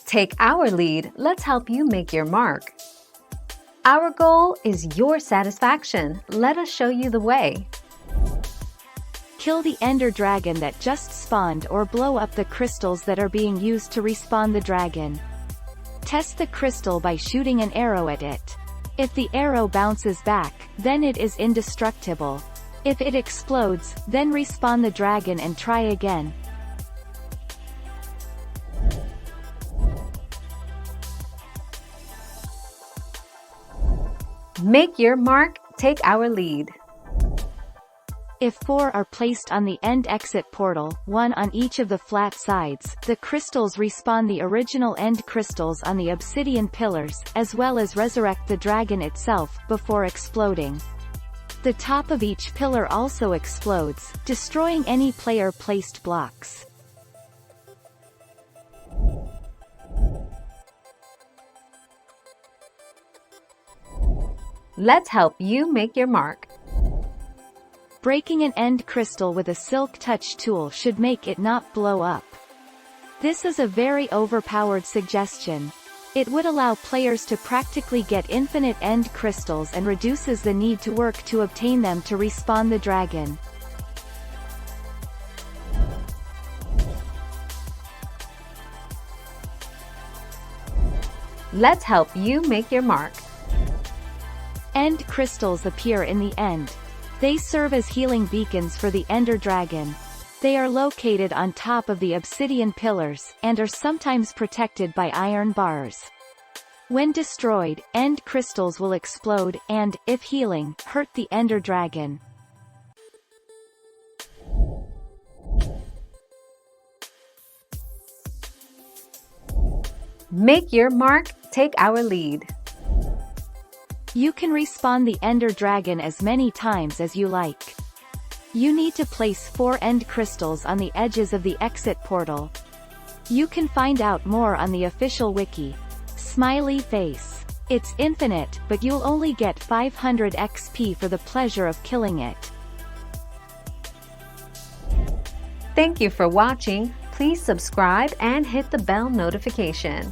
Take our lead, let's help you make your mark. Our goal is your satisfaction. Let us show you the way. Kill the ender dragon that just spawned or blow up the crystals that are being used to respawn the dragon. Test the crystal by shooting an arrow at it. If the arrow bounces back, then it is indestructible. If it explodes, then respawn the dragon and try again. Make your mark, take our lead. If 4 are placed on the end exit portal, 1 on each of the flat sides, the crystals respawn the original end crystals on the obsidian pillars, as well as resurrect the dragon itself, before exploding. The top of each pillar also explodes, destroying any player-placed blocks. Let's help you make your mark. Breaking an end crystal with a silk touch tool should make it not blow up. This is a very overpowered suggestion. It would allow players to practically get infinite end crystals and reduces the need to work to obtain them to respawn the dragon. Let's help you make your mark. End crystals appear in the end. They serve as healing beacons for the ender dragon. They are located on top of the obsidian pillars, and are sometimes protected by iron bars. When destroyed, end crystals will explode, and, if healing, hurt the ender dragon. Make your mark, take our lead. You can respawn the ender dragon as many times as you like. You need to place 4 end crystals on the edges of the exit portal. You can find out more on the official wiki. Smiley face. It's infinite, but you'll only get 500 XP for the pleasure of killing it. Thank you for watching. Please subscribe and hit the bell notification.